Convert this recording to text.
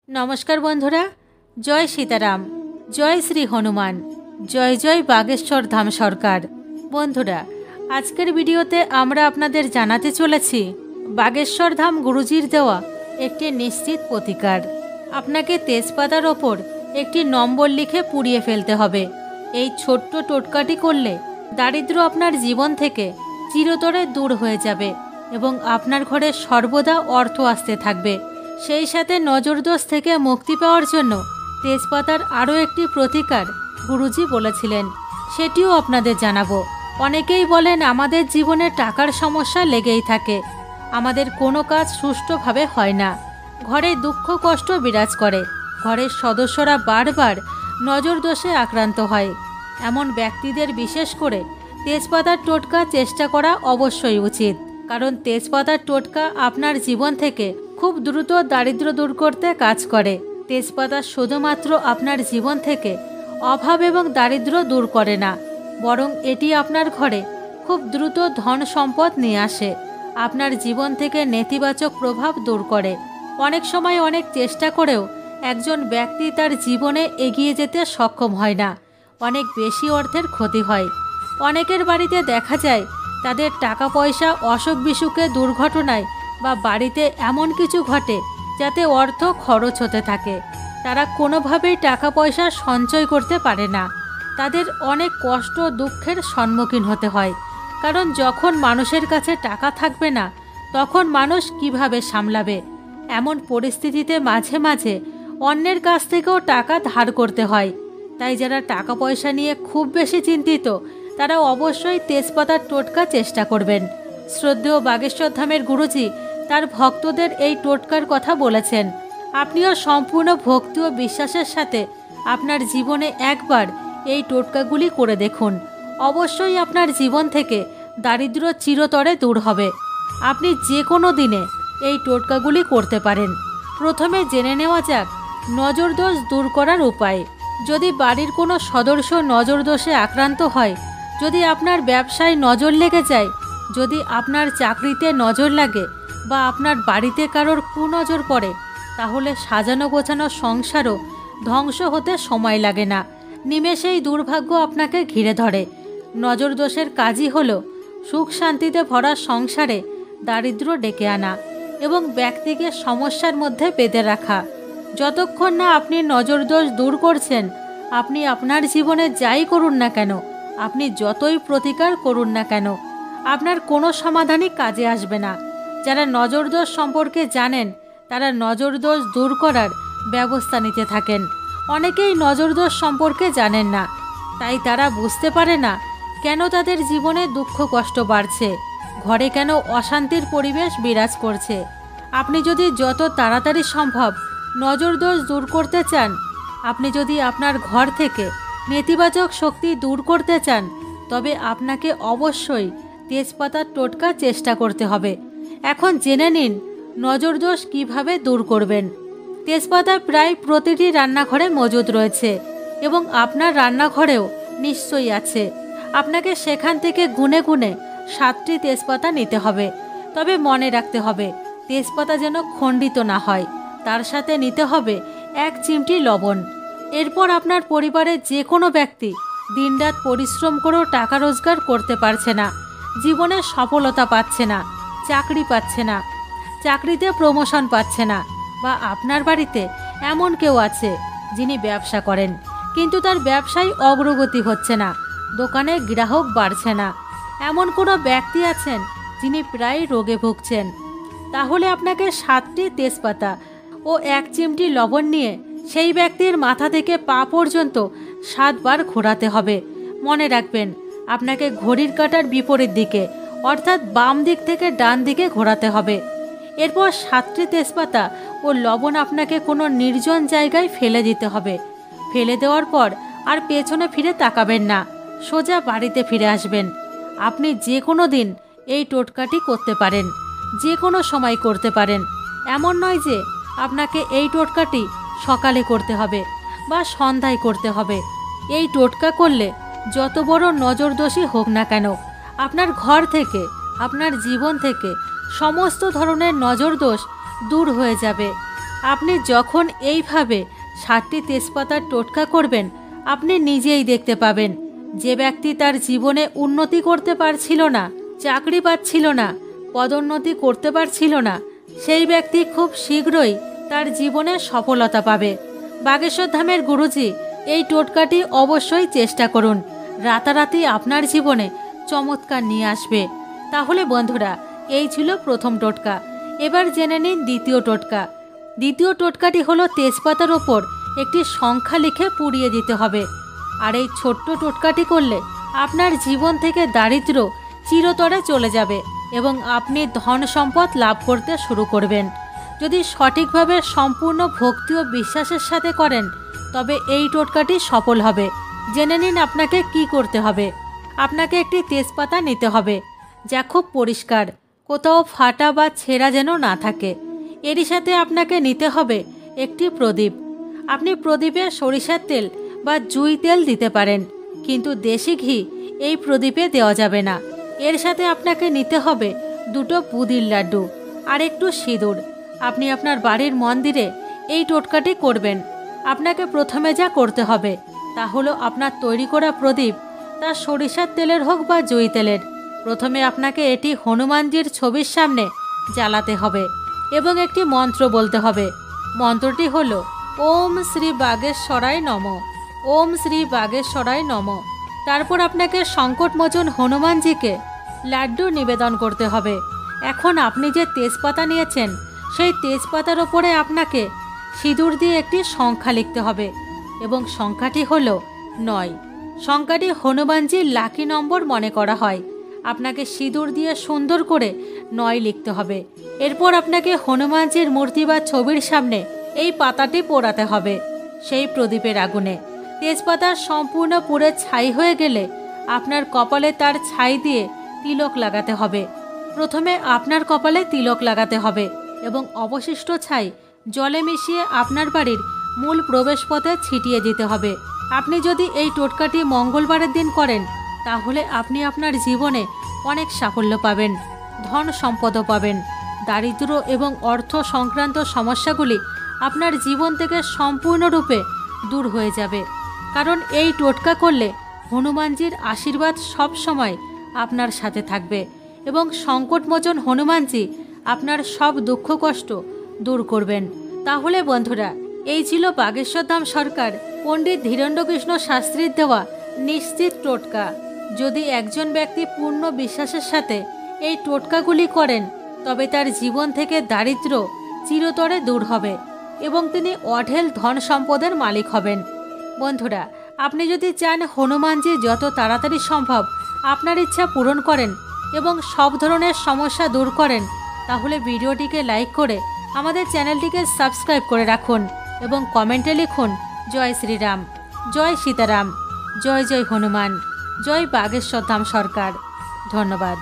नमस्कार बंधुरा, जय सीताराम, जय श्री हनुमान, जय जय बागेश्वर धाम सरकार। बंधुरा आजकेर भिडियोते आमरा आपनादेर जानाते चलेछि बागेश्वर धाम गुरुजिर देवा एकटी निश्चित प्रतिकार। आपनाके तेजपातार ओपर एकटी नम्बर लिखे पुड़िये फेलते हबे। एई छोट्ट टोटकाटी करले दारिद्र्य आपनार जीवन थेके चिरतरे दूर हये जाबे एबं आपनार घरे सर्वदा अर्थ आसते थाकबे। সেই সাথে নজরদোষ থেকে মুক্তি পাওয়ার জন্য তেজপাতার আরও একটি প্রতিকার গুরুজি বলেছিলেন, সেটিও আপনাদের জানাবো। অনেকেই বলেন আমাদের জীবনে টাকার সমস্যা লেগেই থাকে, আমাদের কোনো কাজ সুষ্ঠুভাবে হয় না, ঘরে দুঃখ কষ্ট বিরাজ করে, ঘরের সদস্যরা বারবার নজরদোষে আক্রান্ত হয়। এমন ব্যক্তিদের বিশেষ করে তেজপাতার টোটকা চেষ্টা করা অবশ্যই উচিত, কারণ তেজপাতার টোটকা আপনার জীবন থেকে খুব দ্রুত দারিদ্র্য দূর করতে কাজ করে। তেজপাতা শুধুমাত্র আপনার জীবন থেকে অভাব এবং দারিদ্র্য দূর করে না, বরং এটি আপনার ঘরে খুব দ্রুত ধন সম্পদ নিয়ে আসে, আপনার জীবন থেকে নেতিবাচক প্রভাব দূর করে। অনেক সময় অনেক চেষ্টা করেও একজন ব্যক্তি তার জীবনে এগিয়ে যেতে সক্ষম হয় না, অনেক বেশি অর্থের ক্ষতি হয়। অনেকের বাড়িতে দেখা যায় তাদের টাকা পয়সা অসুখ বিসুখে দুর্ঘটনায় বা বাড়িতে এমন কিছু ঘটে যাতে অর্থ খরচ হতে থাকে। তারা কোনোভাবেই টাকা পয়সা সঞ্চয় করতে পারে না, তাদের অনেক কষ্ট দুঃখের সম্মুখীন হতে হয়। কারণ যখন মানুষের কাছে টাকা থাকবে না তখন মানুষ কিভাবে সামলাবে? এমন পরিস্থিতিতে মাঝে মাঝে অন্যের কাছ থেকেও টাকা ধার করতে হয়। তাই যারা টাকা পয়সা নিয়ে খুব বেশি চিন্তিত তারা অবশ্যই তেজপাতার টোটকা চেষ্টা করবেন। শ্রদ্ধেয় বাগেশ্বর ধামের গুরুজি তার ভক্তদের এই টোটকার কথা বলেছেন। আপনিও সম্পূর্ণ ভক্তি ও বিশ্বাসের সাথে আপনার জীবনে একবার এই টোটকাগুলি করে দেখুন, অবশ্যই আপনার জীবন থেকে দারিদ্র্য চিরতরে দূর হবে। আপনি যে কোনো দিনে এই টোটকাগুলি করতে পারেন। প্রথমে জেনে নেওয়া যাক নজরদোষ দূর করার উপায়। যদি বাড়ির কোনো সদস্য নজরদোষে আক্রান্ত হয়, যদি আপনার ব্যবসায় নজর লেগে যায়, যদি আপনার চাকরিতে নজর লাগে বা আপনার বাড়িতে কারোর কুনজর পড়ে, তাহলে সাজানো গোছানো সংসারও ধ্বংস হতে সময় লাগে না, নিমেষেই দুর্ভাগ্য আপনাকে ঘিরে ধরে। নজরদোষের কাজই হলো সুখ শান্তিতে ভরা সংসারে দারিদ্র্য ডেকে আনা এবং ব্যক্তিকে সমস্যার মধ্যে বেঁধে রাখা। যতক্ষণ না আপনি নজরদোষ দূর করছেন, আপনি আপনার জীবনে যাই করুন না কেন, আপনি যতই প্রতিকার করুন না কেন, আপনার কোনো সমাধানই কাজে আসবে না। যারা নজরদোষ সম্পর্কে জানেন তারা নজরদোষ দূর করার ব্যবস্থা নিতে থাকেন। অনেকেই নজরদোষ সম্পর্কে জানেন না, তাই তারা বুঝতে পারে না কেন তাদের জীবনে দুঃখ কষ্ট বাড়ছে, ঘরে কেন অশান্তির পরিবেশ বিরাজ করছে। আপনি যদি যত তাড়াতাড়ি সম্ভব নজরদোষ দূর করতে চান, আপনি যদি আপনার ঘর থেকে নেতিবাচক শক্তি দূর করতে চান, তবে আপনাকে অবশ্যই তেজপাতার টোটকা চেষ্টা করতে হবে। এখন জেনে নিন নজরদোষ কিভাবে দূর করবেন। তেজপাতা প্রায় প্রতিটি রান্নাঘরে মজুদ রয়েছে এবং আপনার রান্নাঘরেও নিশ্চয়ই আছে। আপনাকে সেখান থেকে গুনে গুনে 7টি তেজপাতা নিতে হবে। তবে মনে রাখতে হবে তেজপাতা যেন খণ্ডিত না হয়। তার সাথে নিতে হবে 1 চিমটি লবণ। এরপর আপনার পরিবারের যে কোনো ব্যক্তি দিনরাত পরিশ্রম করেও টাকা রোজগার করতে পারছে না, জীবনে সফলতা পাচ্ছে না, চাকরি পাচ্ছে না, চাকরিতে প্রমোশন পাচ্ছে না, বা আপনার বাড়িতে এমন কেউ আছে যিনি ব্যবসা করেন কিন্তু তার ব্যবসায় অগ্রগতি হচ্ছে না, দোকানে গ্রাহক বাড়ছে না, এমন কোনো ব্যক্তি আছেন যিনি প্রায় রোগে ভুগছেন, তাহলে আপনাকে 7টি তেজপাতা ও 1 চিমটি লবণ নিয়ে সেই ব্যক্তির মাথা থেকে পা পর্যন্ত 7 বার ঘোরাতে হবে। মনে রাখবেন আপনাকে ঘড়ির কাঁটার বিপরীত দিকে অর্থাৎ বাম দিক থেকে ডান দিকে ঘোরাতে হবে। এরপর 7টি তেজপাতা ও লবণ আপনাকে কোনো নির্জন জায়গায় ফেলে দিতে হবে। ফেলে দেওয়ার পর আর পেছনে ফিরে তাকাবেন না, সোজা বাড়িতে ফিরে আসবেন। আপনি যে কোনো দিন এই টোটকাটি করতে পারেন, যে কোনো সময় করতে পারেন। এমন নয় যে আপনাকে এই টোটকাটি সকালে করতে হবে বা সন্ধ্যায় করতে হবে। এই টোটকা করলে যত বড় নজরদোষী হোক না কেন, আপনার ঘর থেকে আপনার জীবন থেকে সমস্ত ধরনের নজরদোষ দূর হয়ে যাবে। আপনি যখন এইভাবে 7টি তেজপাতার টোটকা করবেন, আপনি নিজেই দেখতে পাবেন যে ব্যক্তি তার জীবনে উন্নতি করতে পারছিল না, চাকরি পাচ্ছিল না, পদোন্নতি করতে পারছিল না, সেই ব্যক্তি খুব শীঘ্রই তার জীবনে সফলতা পাবে। বাগেশ্বর ধামের গুরুজি এই টোটকাটি অবশ্যই চেষ্টা করুন, রাতারাতি আপনার জীবনে চমৎকার নিয়ে আসবে। তাহলে বন্ধুরা, এই ছিল প্রথম টোটকা। এবার জেনে নিন দ্বিতীয় টোটকা। দ্বিতীয় টোটকাটি হলো তেজপাতার ওপর একটি সংখ্যা লিখে পুড়িয়ে দিতে হবে। আর এই ছোট্ট টোটকাটি করলে আপনার জীবন থেকে দারিদ্র চিরতরে চলে যাবে এবং আপনি ধন সম্পদ লাভ করতে শুরু করবেন। যদি সঠিকভাবে সম্পূর্ণ ভক্তি ও বিশ্বাসের সাথে করেন তবে এই টোটকাটি সফল হবে। জেনে নিন আপনাকে কি করতে হবে। আপনাকে একটি তেজপাতা নিতে হবে যা খুব পরিষ্কার, কোথাও ফাটা বা ছেঁড়া যেন না থাকে। এরই সাথে আপনাকে নিতে হবে একটি প্রদীপ। আপনি প্রদীপে সরিষার তেল বা জুই তেল দিতে পারেন, কিন্তু দেশি ঘি এই প্রদীপে দেওয়া যাবে না। এর সাথে আপনাকে নিতে হবে 2টো বুঁদির লাড্ডু আর একটু সিঁদুর। আপনি আপনার বাড়ির মন্দিরে এই টোটকাটি করবেন। আপনাকে প্রথমে যা করতে হবে তা হলো আপনার তৈরি করা প্রদীপ, তা সরিষার তেলের হোক বা জুই তেলের, প্রথমে আপনাকে এটি হনুমানজির ছবির সামনে জ্বালাতে হবে এবং একটি মন্ত্র বলতে হবে। মন্ত্রটি হলো ওম শ্রী বাগেশ্বরায় নমঃ, ওম শ্রী বাগেশ্বরায় নমঃ। তারপর আপনাকে সংকটমোচন হনুমানজিকে লাড্ডু নিবেদন করতে হবে। এখন আপনি যে তেজপাতা নিয়েছেন সেই তেজপাতার ওপরে আপনাকে সিঁদুর দিয়ে একটি সংখ্যা লিখতে হবে এবং সংখ্যাটি হলো 9। সংখ্যাটি হনুমানজির লাকি নম্বর মনে করা হয়। আপনাকে সিঁদুর দিয়ে সুন্দর করে 9 লিখতে হবে। এরপর আপনাকে হনুমানজির মূর্তি বা ছবির সামনে এই পাতাটি পোড়াতে হবে সেই প্রদীপের আগুনে। তেজপাতা সম্পূর্ণ পুড়ে ছাই হয়ে গেলে আপনার কপালে তার ছাই দিয়ে তিলক লাগাতে হবে। প্রথমে আপনার কপালে তিলক লাগাতে হবে এবং অবশিষ্ট ছাই জলে মিশিয়ে আপনার বাড়ির মূল প্রবেশপথে ছিটিয়ে দিতে হবে। আপনি যদি এই টোটকাটি মঙ্গলবারের দিন করেন তাহলে আপনি আপনার জীবনে অনেক সাফল্য পাবেন, ধন সম্পদও পাবেন। দারিদ্র্য এবং অর্থ সংক্রান্ত সমস্যাগুলি আপনার জীবন থেকে সম্পূর্ণরূপে দূর হয়ে যাবে, কারণ এই টোটকা করলে হনুমানজির আশীর্বাদ সব সময় আপনার সাথে থাকবে এবং সংকটমোচন হনুমানজি আপনার সব দুঃখ কষ্ট দূর করবেন। তাহলে বন্ধুরা, এই ছিল বাগেশ্বর ধাম সরকার পণ্ডিত ধীরেন্দ্রকৃষ্ণ শাস্ত্রীর দেওয়া নিশ্চিত টোটকা। যদি একজন ব্যক্তি পূর্ণ বিশ্বাসের সাথে এই টোটকাগুলি করেন তবে তার জীবন থেকে দারিদ্র্য চিরতরে দূর হবে এবং তিনি অঢেল ধন সম্পদের মালিক হবেন। বন্ধুরা, আপনি যদি চান হনুমানজি যত তাড়াতাড়ি সম্ভব আপনার ইচ্ছা পূরণ করেন এবং সব ধরনের সমস্যা দূর করেন, তাহলে ভিডিওটিকে লাইক করে আমাদের চ্যানেলটিকে সাবস্ক্রাইব করে রাখুন এবং কমেন্টে লিখুন জয় শ্রীরাম, জয় সীতারাম, জয় জয় হনুমান, জয় বাগেশ্বর ধাম সরকার। ধন্যবাদ।